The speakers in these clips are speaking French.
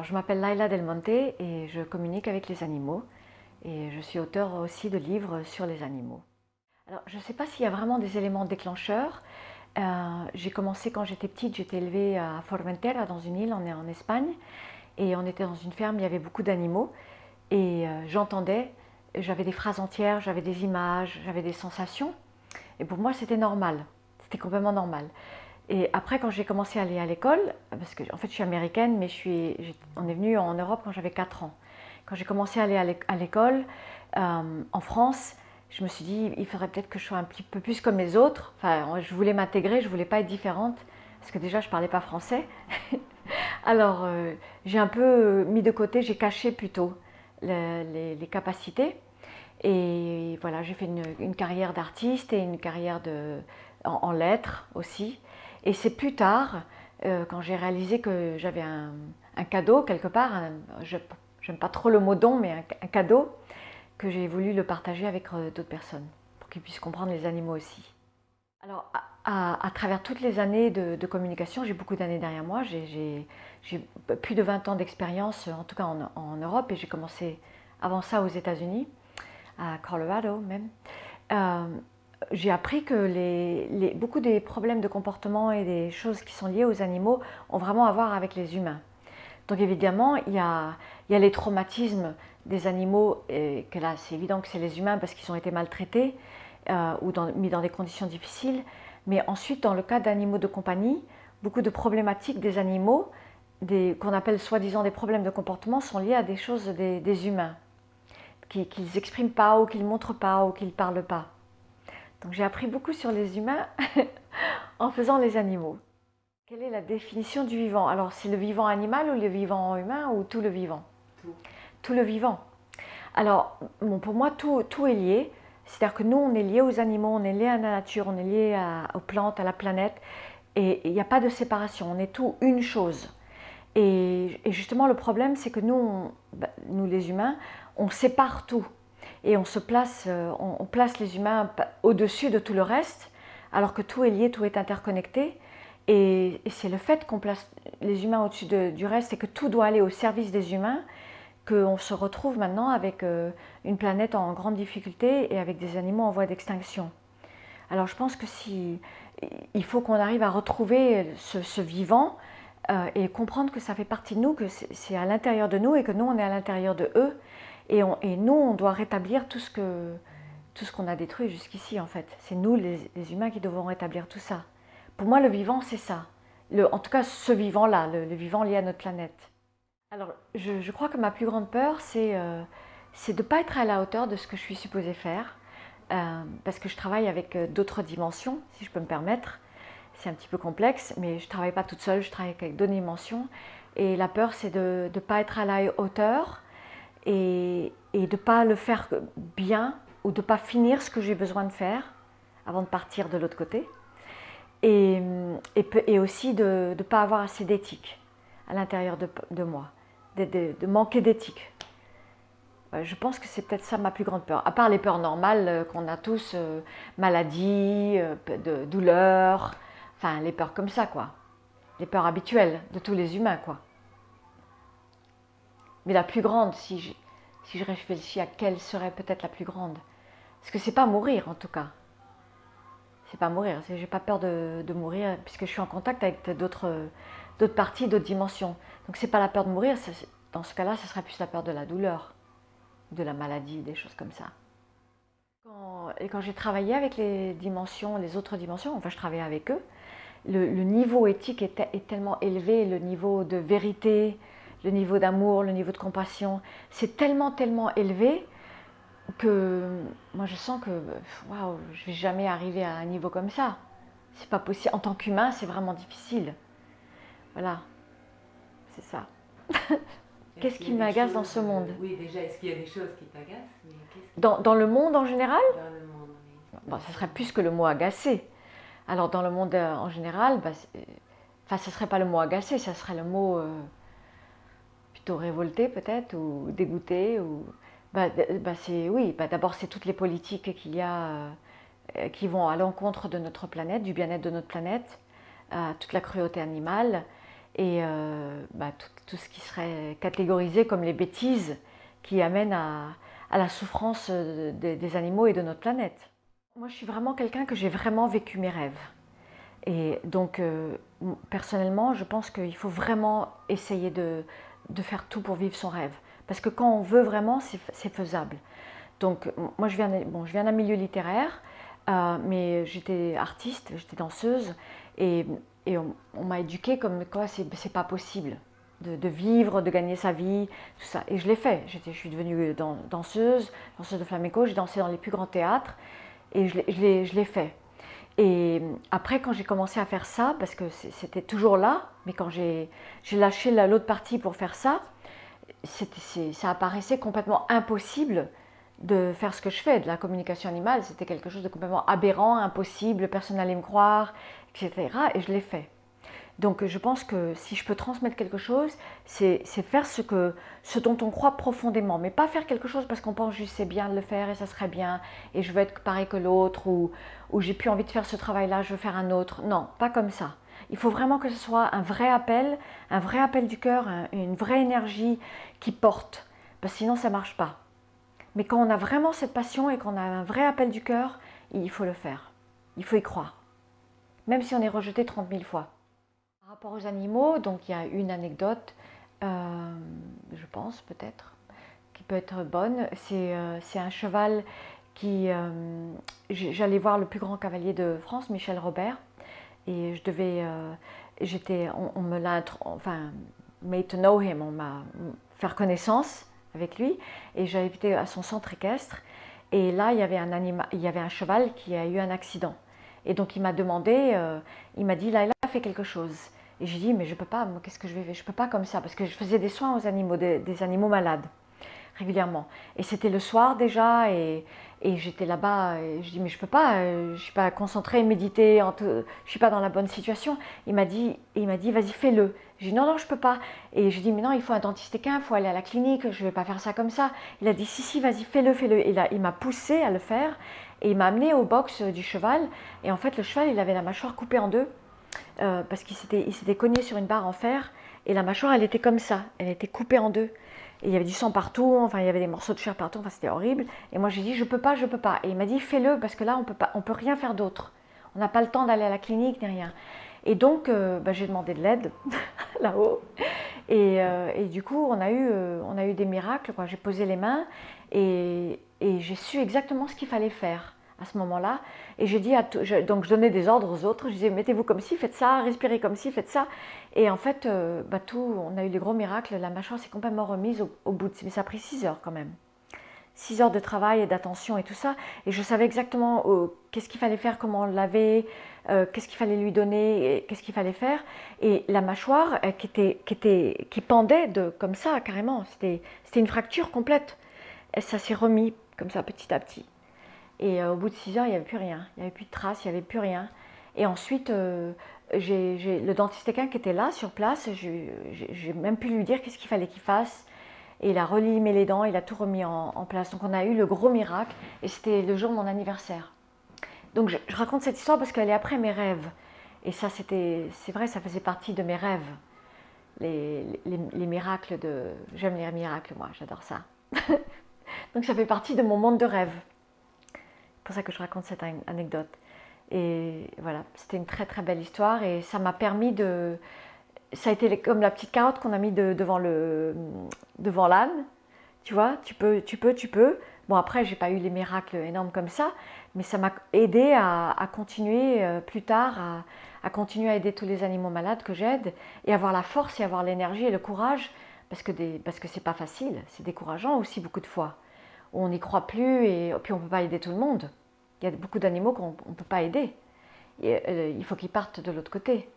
je m'appelle Laila Del Monte et je communique avec les animaux. Et je suis auteure aussi de livres sur les animaux. Alors, je ne sais pas s'il y a vraiment des éléments déclencheurs. J'ai commencé quand j'étais petite, j'étais élevée à Formentera, dans une île, on est en Espagne. Et on était dans une ferme, il y avait beaucoup d'animaux. Et j'entendais, j'avais des phrases entières, j'avais des images, j'avais des sensations. Et pour moi, c'était normal. C'était complètement normal. Et après, quand j'ai commencé à aller à l'école, parce que en fait je suis américaine, mais on est venu en Europe quand j'avais 4 ans. Quand j'ai commencé à aller à l'école en France, je me suis dit, il faudrait peut-être que je sois un petit peu plus comme les autres. Enfin, je voulais m'intégrer, je ne voulais pas être différente, parce que déjà je ne parlais pas français. Alors, j'ai un peu mis de côté, j'ai caché plutôt les capacités. Et voilà, j'ai fait une carrière d'artiste et une carrière en lettres aussi. Et c'est plus tard, quand j'ai réalisé que j'avais un cadeau quelque part, j'aime pas trop le mot don, mais un cadeau, que j'ai voulu le partager avec d'autres personnes, pour qu'ils puissent comprendre les animaux aussi. Alors, à travers toutes les années de communication, j'ai beaucoup d'années derrière moi, j'ai plus de 20 ans d'expérience, en tout cas en Europe, et j'ai commencé avant ça aux États-Unis, à Colorado même. Euh, j'ai appris que beaucoup des problèmes de comportement et des choses qui sont liées aux animaux ont vraiment à voir avec les humains. Donc évidemment, il y a les traumatismes des animaux, et que là c'est évident que c'est les humains parce qu'ils ont été maltraités ou mis dans des conditions difficiles. Mais ensuite, dans le cas d'animaux de compagnie, beaucoup de problématiques des animaux, qu'on appelle soi-disant des problèmes de comportement, sont liés à des choses des humains, qu'ils n'expriment pas ou qu'ils ne montrent pas ou qu'ils ne parlent pas. Donc j'ai appris beaucoup sur les humains en faisant les animaux. Quelle est la définition du vivant? Alors c'est le vivant animal ou le vivant humain ou tout le vivant? Tout le vivant. Alors bon, pour moi tout est lié. C'est-à-dire que nous on est liés aux animaux, on est liés à la nature, on est liés aux plantes, à la planète. Et il n'y a pas de séparation, on est tout une chose. Et justement le problème c'est que nous les humains, on sépare tout. Et on place les humains au-dessus de tout le reste, alors que tout est lié, tout est interconnecté. Et c'est le fait qu'on place les humains au-dessus du reste et que tout doit aller au service des humains qu'on se retrouve maintenant avec une planète en grande difficulté et avec des animaux en voie d'extinction. Alors je pense que il faut qu'on arrive à retrouver ce vivant et comprendre que ça fait partie de nous, que c'est à l'intérieur de nous et que nous on est à l'intérieur de eux. Et nous, on doit rétablir tout ce qu'on a détruit jusqu'ici, en fait. C'est nous, les humains, qui devons rétablir tout ça. Pour moi, le vivant, c'est ça. En tout cas, ce vivant-là, le vivant lié à notre planète. Alors, je crois que ma plus grande peur, c'est de ne pas être à la hauteur de ce que je suis supposée faire, parce que je travaille avec d'autres dimensions, si je peux me permettre. C'est un petit peu complexe, mais je ne travaille pas toute seule, je travaille avec d'autres dimensions. Et la peur, c'est de ne pas être à la hauteur, et de ne pas le faire bien ou de ne pas finir ce que j'ai besoin de faire avant de partir de l'autre côté. Et aussi de ne pas avoir assez d'éthique à l'intérieur de moi, de manquer d'éthique. Je pense que c'est peut-être ça ma plus grande peur. À part les peurs normales qu'on a tous, maladie, de douleur, enfin les peurs comme ça quoi. Les peurs habituelles de tous les humains quoi. Mais la plus grande, si je réfléchis à quelle serait peut-être la plus grande, parce que c'est pas mourir en tout cas. C'est pas mourir, j'ai pas peur de mourir puisque je suis en contact avec d'autres parties, d'autres dimensions. Donc c'est pas la peur de mourir, dans ce cas-là, ce serait plus la peur de la douleur, de la maladie, des choses comme ça. Quand j'ai travaillé avec les autres dimensions, enfin je travaillais avec eux, le niveau éthique est tellement élevé, le niveau de vérité, le niveau d'amour, le niveau de compassion, c'est tellement élevé que moi je sens que waouh, je ne vais jamais arriver à un niveau comme ça. C'est pas possible. En tant qu'humain, c'est vraiment difficile. Voilà, c'est ça. Qu'est-ce qui m'agace dans ce monde? Oui, déjà, est-ce qu'il y a des choses qui t'agacent? Dans le monde en général? Dans le monde, oui. Bon, ça serait plus que le mot agacé. Alors dans le monde en général, enfin, ce serait pas le mot agacé, ça serait le mot plutôt révolté peut-être, ou dégoûté, ou oui, d'abord c'est toutes les politiques qu'il y a qui vont à l'encontre de notre planète, du bien-être de notre planète, toute la cruauté animale et tout ce qui serait catégorisé comme les bêtises qui amènent à la souffrance des animaux et de notre planète. Moi, je suis vraiment quelqu'un que j'ai vraiment vécu mes rêves. Et donc, personnellement, je pense qu'il faut vraiment essayer de faire tout pour vivre son rêve. Parce que quand on veut vraiment, c'est faisable. Donc, moi, je viens d'un milieu littéraire, mais j'étais artiste, j'étais danseuse, et, on m'a éduquée comme quoi c'est pas possible de vivre, de gagner sa vie, tout ça. Et je l'ai fait. Je suis devenue danseuse de flamenco, j'ai dansé dans les plus grands théâtres, et je l'ai fait. Et après, quand j'ai commencé à faire ça, parce que c'était toujours là, mais quand j'ai lâché l'autre partie pour faire ça, ça apparaissait complètement impossible de faire ce que je fais, de la communication animale. C'était quelque chose de complètement aberrant, impossible, personne n'allait me croire, etc. Et je l'ai fait. Donc je pense que si je peux transmettre quelque chose, c'est faire ce dont on croit profondément, mais pas faire quelque chose parce qu'on pense juste c'est bien de le faire et ça serait bien et je veux être pareil que l'autre ou j'ai plus envie de faire ce travail-là, je veux faire un autre. Non, pas comme ça. Il faut vraiment que ce soit un vrai appel du cœur, une vraie énergie qui porte, parce que sinon ça ne marche pas. Mais quand on a vraiment cette passion et qu'on a un vrai appel du cœur, il faut le faire. Il faut y croire, même si on est rejeté 30 000 fois. Par rapport aux animaux, donc il y a une anecdote, je pense peut-être, qui peut être bonne. C'est un cheval qui... j'allais voir le plus grand cavalier de France, Michel Robert, et je devais... on me l'a... Enfin, made to know him, on m'a fait connaissance avec lui, et j'avais été à son centre équestre, et là il y avait un cheval qui a eu un accident. Et donc il m'a demandé, il m'a dit, là, il a fait quelque chose. Et j'ai dit, mais je peux pas, qu'est-ce que je vais faire? Je peux pas comme ça, parce que je faisais des soins aux animaux, des animaux malades, régulièrement. Et c'était le soir déjà, et j'étais là-bas, et je dis, mais je peux pas, je suis pas concentrée, méditer, je suis pas dans la bonne situation. Il m'a dit, vas-y, fais-le. J'ai dit, non, non, je peux pas. Et j'ai dit, mais non, il faut un dentiste équin, il faut aller à la clinique, je vais pas faire ça comme ça. Il a dit, si, vas-y, fais-le, fais-le. Et là, il m'a poussé à le faire, et il m'a amené au box du cheval. Et en fait, le cheval, il avait la mâchoire coupée en deux. Parce qu'il s'était cogné sur une barre en fer et la mâchoire elle était comme ça, elle était coupée en deux. Et il y avait du sang partout, enfin il y avait des morceaux de chair partout, enfin c'était horrible. Et moi j'ai dit je peux pas. Et il m'a dit fais-le parce que là on peut rien faire d'autre. On n'a pas le temps d'aller à la clinique ni rien. Et donc j'ai demandé de l'aide là-haut. Et du coup on a eu des miracles. J'ai posé les mains et j'ai su exactement ce qu'il fallait faire à ce moment-là. Et j'ai dit, donc je donnais des ordres aux autres, je disais, mettez-vous comme ci, faites ça, respirez comme ci, faites ça. Et en fait, on a eu des gros miracles, la mâchoire s'est complètement remise au bout, mais ça a pris 6 heures quand même. 6 heures de travail et d'attention et tout ça. Et je savais exactement qu'est-ce qu'il fallait faire, comment on le laver, qu'est-ce qu'il fallait lui donner, qu'est-ce qu'il fallait faire. Et la mâchoire qui pendait comme ça, carrément, c'était une fracture complète. Et ça s'est remis comme ça petit à petit. Et au bout de 6 heures, il n'y avait plus rien. Il n'y avait plus de traces, il n'y avait plus rien. Et ensuite, j'ai le dentiste équin qui était là, sur place, j'ai même pu lui dire qu'est-ce qu'il fallait qu'il fasse. Et il a relimé les dents, il a tout remis en place. Donc on a eu le gros miracle, et c'était le jour de mon anniversaire. Donc je raconte cette histoire parce qu'elle est après mes rêves. Et ça, c'est vrai, ça faisait partie de mes rêves. Les miracles J'aime les miracles, moi, j'adore ça. Donc ça fait partie de mon monde de rêve. C'est pour ça que je raconte cette anecdote. Et voilà, c'était une très très belle histoire et ça m'a permis de... Ça a été comme la petite carotte qu'on a mis devant l'âne. Tu vois, tu peux. Bon, après, j'ai pas eu les miracles énormes comme ça, mais ça m'a aidé à continuer plus tard, à continuer à aider tous les animaux malades que j'aide et avoir la force et avoir l'énergie et le courage parce que c'est pas facile, c'est décourageant aussi beaucoup de fois. On n'y croit plus et puis on ne peut pas aider tout le monde. Il y a beaucoup d'animaux qu'on ne peut pas aider. Et, il faut qu'ils partent de l'autre côté,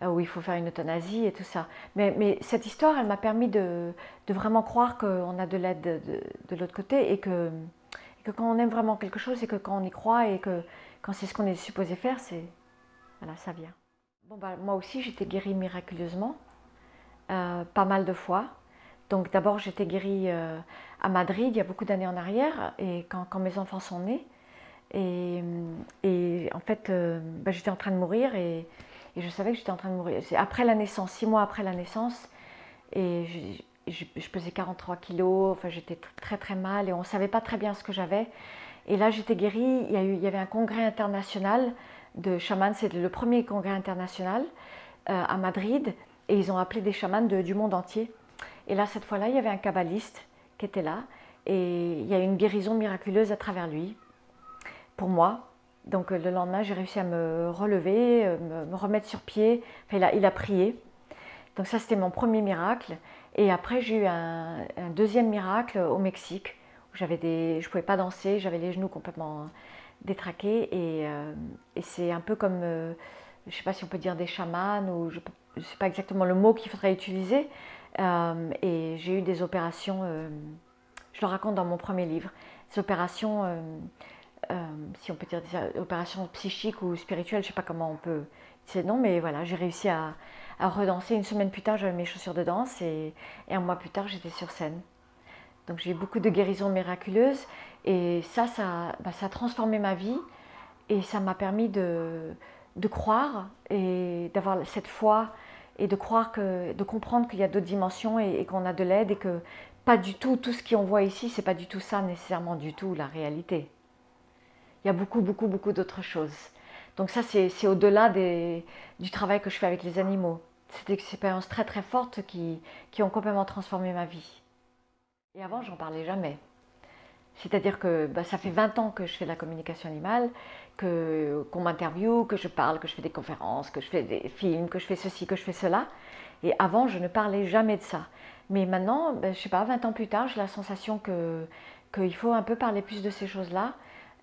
où il faut faire une euthanasie et tout ça. Mais cette histoire, elle m'a permis de vraiment croire qu'on a de l'aide de l'autre côté et que quand on aime vraiment quelque chose et que quand on y croit et que quand c'est ce qu'on est supposé faire, voilà, ça vient. Bon, moi aussi, j'étais guérie miraculeusement, pas mal de fois. Donc d'abord j'étais guérie à Madrid il y a beaucoup d'années en arrière et quand mes enfants sont nés et en fait j'étais en train de mourir et je savais que j'étais en train de mourir. C'est après la naissance, 6 mois après la naissance, et je pesais 43 kilos, enfin j'étais très très mal et on ne savait pas très bien ce que j'avais. Et là j'étais guérie, il y avait un congrès international de chamans, c'est le premier congrès international à Madrid, et ils ont appelé des chamans du monde entier. Et là cette fois-là il y avait un kabbaliste qui était là, et il y a eu une guérison miraculeuse à travers lui, pour moi. Donc le lendemain j'ai réussi à me relever, me remettre sur pied, enfin, il a prié. Donc ça c'était mon premier miracle. Et après j'ai eu un deuxième miracle au Mexique, où je ne pouvais pas danser, j'avais les genoux complètement détraqués, et c'est un peu comme, je ne sais pas si on peut dire des chamans, ou je ne sais pas exactement le mot qu'il faudrait utiliser, et j'ai eu des opérations, je le raconte dans mon premier livre, des opérations, si on peut dire des opérations psychiques ou spirituelles, je ne sais pas comment on peut dire non, mais voilà, j'ai réussi à redanser. Une semaine plus tard, j'avais mes chaussures de danse, et un mois plus tard, j'étais sur scène. Donc j'ai eu beaucoup de guérisons miraculeuses, et ça a transformé ma vie, et ça m'a permis de croire et d'avoir cette foi, et de croire de comprendre qu'il y a d'autres dimensions, et qu'on a de l'aide, et que pas du tout ce qu'on voit ici, c'est pas du tout ça nécessairement du tout la réalité. Il y a beaucoup, beaucoup, beaucoup d'autres choses. Donc ça, c'est au-delà du travail que je fais avec les animaux. C'est des expériences très, très fortes qui ont complètement transformé ma vie. Et avant, j'en parlais jamais. C'est-à-dire que ça fait 20 ans que je fais de la communication animale, qu'on m'interviewe, que je parle, que je fais des conférences, que je fais des films, que je fais ceci, que je fais cela. Et avant, je ne parlais jamais de ça. Mais maintenant, je ne sais pas, 20 ans plus tard, j'ai la sensation qu'il faut un peu parler plus de ces choses-là.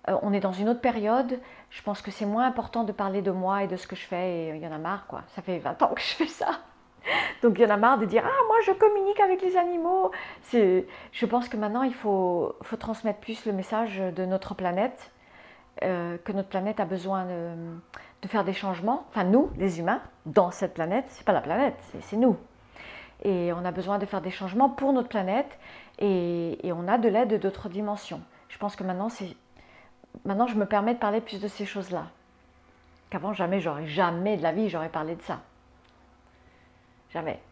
On est dans une autre période. Je pense que c'est moins important de parler de moi et de ce que je fais. Et il y en a marre, quoi. Ça fait 20 ans que je fais ça. Donc il y en a marre de dire ah moi je communique avec les animaux. Je pense que maintenant il faut transmettre plus le message de notre planète, que notre planète a besoin de faire des changements. Enfin nous les humains dans cette planète, c'est pas la planète, c'est nous. Et on a besoin de faire des changements pour notre planète, et on a de l'aide d'autres dimensions. Je pense que maintenant je me permets de parler plus de ces choses-là. Qu'avant jamais de la vie j'aurais parlé de ça. Jamais.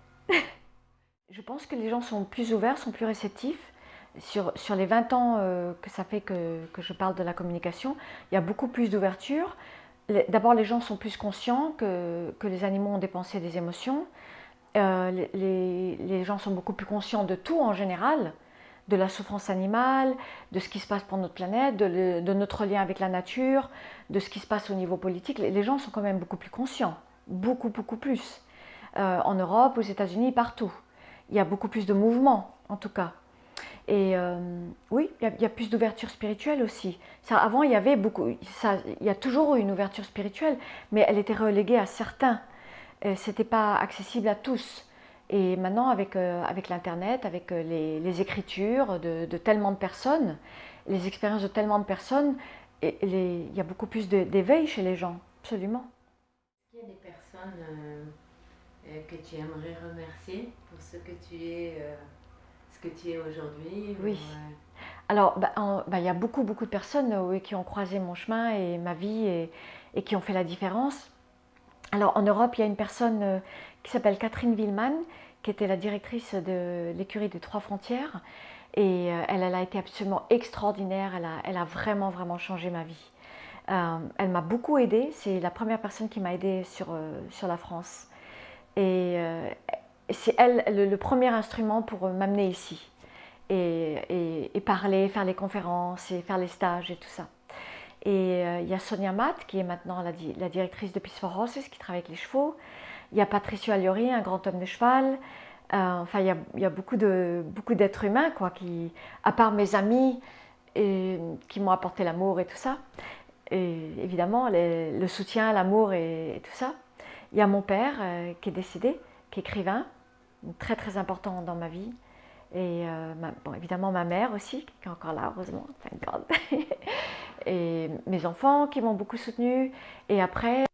Je pense que les gens sont plus ouverts, sont plus réceptifs. Sur les 20 ans que ça fait que je parle de la communication, il y a beaucoup plus d'ouverture. D'abord, les gens sont plus conscients que les animaux ont des pensées et des émotions. Les gens sont beaucoup plus conscients de tout en général, de la souffrance animale, de ce qui se passe pour notre planète, de notre lien avec la nature, de ce qui se passe au niveau politique. Les gens sont quand même beaucoup plus conscients, beaucoup, beaucoup plus. En Europe, aux États-Unis, partout. Il y a beaucoup plus de mouvements, en tout cas. Et oui, il y a plus d'ouverture spirituelle aussi. Avant, il y avait il y a toujours eu une ouverture spirituelle, mais elle était reléguée à certains. C'était pas accessible à tous. Et maintenant, avec l'Internet, avec les écritures de tellement de personnes, les expériences de tellement de personnes, il y a beaucoup plus d'éveil chez les gens, absolument. Est-ce qu'il y a des personnes que tu aimerais remercier pour ce que tu es aujourd'hui? Oui. Alors, il y a beaucoup, beaucoup de personnes oui, qui ont croisé mon chemin et ma vie, et qui ont fait la différence. Alors, en Europe, il y a une personne qui s'appelle Catherine Willeman, qui était la directrice de l'écurie des Trois Frontières. Et elle a été absolument extraordinaire. Elle a vraiment, vraiment changé ma vie. Elle m'a beaucoup aidée. C'est la première personne qui m'a aidée sur la France. Et c'est elle le premier instrument pour m'amener ici. Et parler, faire les conférences, et faire les stages et tout ça. Et il y a Sonia Matt, qui est maintenant la directrice de Peace for Horses, qui travaille avec les chevaux. Il y a Patricio Aliori, un grand homme de cheval. Enfin, il y a beaucoup d'êtres humains, quoi, à part mes amis, qui m'ont apporté l'amour et tout ça. Et évidemment, le soutien, l'amour et tout ça. Il y a mon père qui est décédé, qui est écrivain, très très important dans ma vie. Et évidemment ma mère aussi, qui est encore là, heureusement, thank God. Et mes enfants qui m'ont beaucoup soutenue. Et après,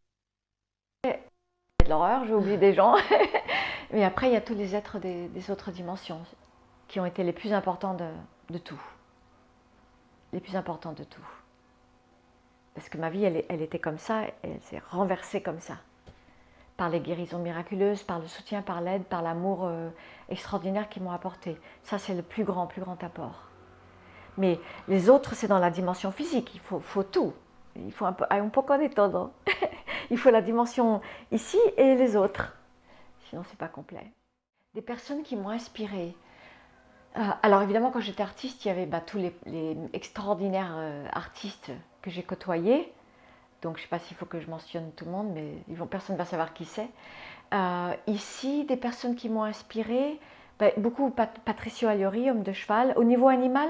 de l'horreur, j'ai oublié des gens. Mais après, il y a tous les êtres des autres dimensions qui ont été les plus importants de tout. Les plus importants de tout. Parce que ma vie, elle était comme ça, et elle s'est renversée comme ça. par les guérisons miraculeuses, par le soutien, par l'aide, par l'amour extraordinaire qu'ils m'ont apporté. Ça, c'est le plus grand apport. Mais les autres, c'est dans la dimension physique, il faut tout. Il faut un poco de todo. Il faut la dimension ici et les autres. Sinon, c'est pas complet. Des personnes qui m'ont inspirée. Alors évidemment, quand j'étais artiste, il y avait tous les extraordinaires artistes que j'ai côtoyés. Donc je ne sais pas s'il faut que je mentionne tout le monde, mais personne ne va savoir qui c'est. Ici, des personnes qui m'ont inspirée, beaucoup Patricio Agliori, homme de cheval. Au niveau animal,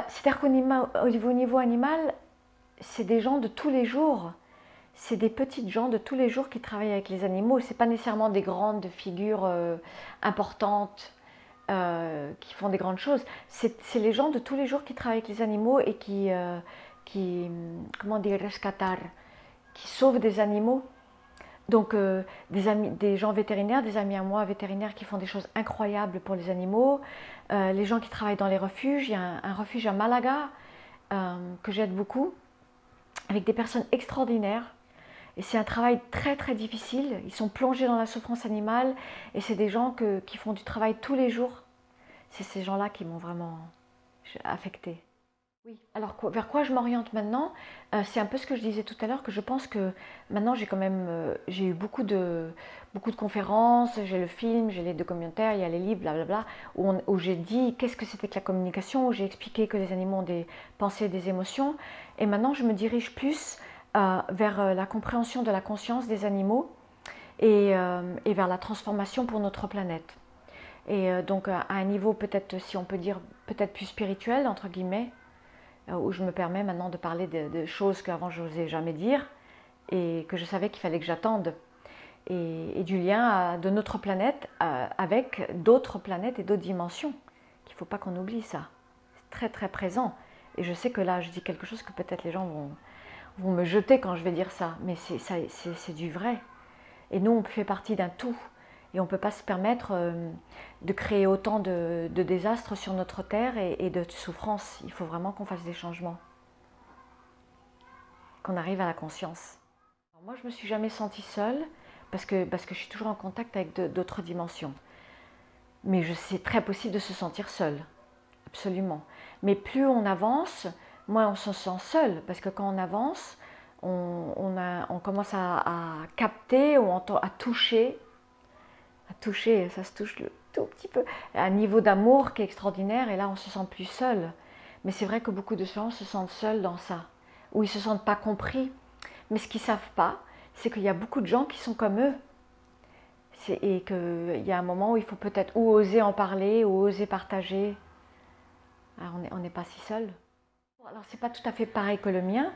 c'est-à-dire qu'au niveau animal, c'est des gens de tous les jours. C'est des petites gens de tous les jours qui travaillent avec les animaux. Ce n'est pas nécessairement des grandes figures importantes qui font des grandes choses. C'est les gens de tous les jours qui travaillent avec les animaux et qui comment dire, rescatar, qui sauvent des animaux. Donc des gens vétérinaires, des amis à moi vétérinaires qui font des choses incroyables pour les animaux. Les gens qui travaillent dans les refuges. Il y a un refuge à Malaga que j'aide beaucoup, avec des personnes extraordinaires. Et c'est un travail très très difficile. Ils sont plongés dans la souffrance animale et c'est des gens qui font du travail tous les jours. C'est ces gens-là qui m'ont vraiment affectée. Oui, alors vers quoi je m'oriente maintenant? C'est un peu ce que je disais tout à l'heure, que je pense que maintenant j'ai eu beaucoup de conférences, j'ai le film, j'ai les documentaires, il y a les livres, blablabla, où j'ai dit qu'est-ce que c'était que la communication, où j'ai expliqué que les animaux ont des pensées et des émotions. Et maintenant, je me dirige plus vers la compréhension de la conscience des animaux et vers la transformation pour notre planète. Et donc à un niveau peut-être, si on peut dire, peut-être plus spirituel, entre guillemets, où je me permets maintenant de parler de choses qu'avant je n'osais jamais dire et que je savais qu'il fallait que j'attende. Et du lien de notre planète avec d'autres planètes et d'autres dimensions. Il ne faut pas qu'on oublie ça. C'est très très présent. Et je sais que là, je dis quelque chose que peut-être les gens vont me jeter quand je vais dire ça, mais c'est du vrai. Et nous, on fait partie d'un tout. Et on ne peut pas se permettre de créer autant de désastres sur notre Terre et de souffrances. Il faut vraiment qu'on fasse des changements. Qu'on arrive à la conscience. Alors moi, je ne me suis jamais sentie seule parce que je suis toujours en contact avec d'autres dimensions. Mais c'est très possible de se sentir seul. Absolument. Mais plus on avance, moins on se sent seul. Parce que quand on avance, on commence à capter ou à toucher. Ça se touche le tout petit peu, un niveau d'amour qui est extraordinaire et là on se sent plus seul. Mais c'est vrai que beaucoup de gens se sentent seuls dans ça, ou ils se sentent pas compris. Mais ce qu'ils savent pas, c'est qu'il y a beaucoup de gens qui sont comme eux. Et qu'il y a un moment où il faut peut-être ou oser en parler, ou oser partager. Alors on n'est pas si seul. Alors c'est pas tout à fait pareil que le mien,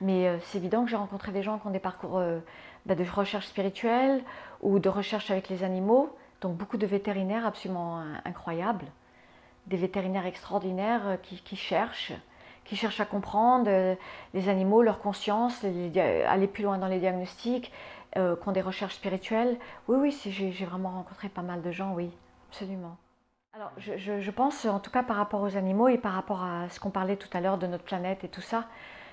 mais c'est évident que j'ai rencontré des gens qui ont des parcours de recherche spirituelle ou de recherche avec les animaux. Donc beaucoup de vétérinaires absolument incroyables, des vétérinaires extraordinaires qui cherchent à comprendre les animaux, leur conscience, aller plus loin dans les diagnostics, qui ont des recherches spirituelles. Oui, j'ai vraiment rencontré pas mal de gens, oui, absolument. Alors, je pense, en tout cas par rapport aux animaux et par rapport à ce qu'on parlait tout à l'heure de notre planète et tout ça,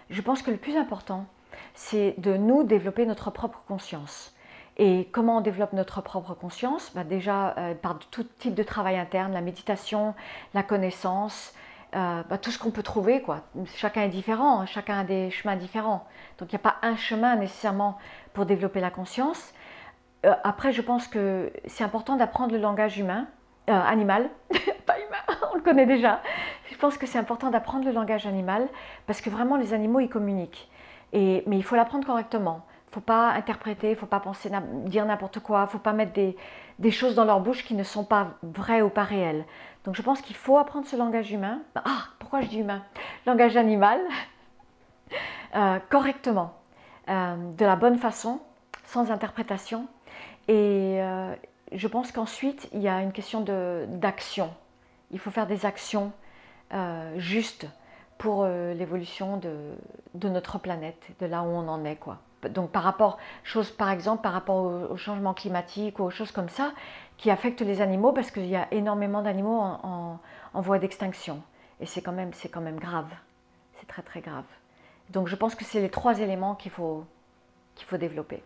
je pense que le plus important, c'est de nous développer notre propre conscience. Et comment on développe notre propre conscience? Déjà par tout type de travail interne, la méditation, la connaissance, tout ce qu'on peut trouver, quoi. Chacun est différent, chacun a des chemins différents. Donc il n'y a pas un chemin nécessairement pour développer la conscience. Après, je pense que c'est important d'apprendre le langage humain, animal, pas humain, on le connaît déjà. Je pense que c'est important d'apprendre le langage animal parce que vraiment les animaux ils communiquent. Mais il faut l'apprendre correctement. Il ne faut pas interpréter, il ne faut pas penser, dire n'importe quoi, il ne faut pas mettre des choses dans leur bouche qui ne sont pas vraies ou pas réelles. Donc je pense qu'il faut apprendre ce langage humain. Ah, pourquoi je dis humain? Langage animal, correctement, de la bonne façon, sans interprétation. Et je pense qu'ensuite, il y a une question d'action. Il faut faire des actions justes pour l'évolution de notre planète, de là où on en est, quoi. Donc par exemple, par rapport au changement climatique ou aux choses comme ça, qui affectent les animaux, parce qu'il y a énormément d'animaux en voie d'extinction. Et c'est quand même grave. C'est très très grave. Donc je pense que c'est les 3 éléments qu'il faut développer.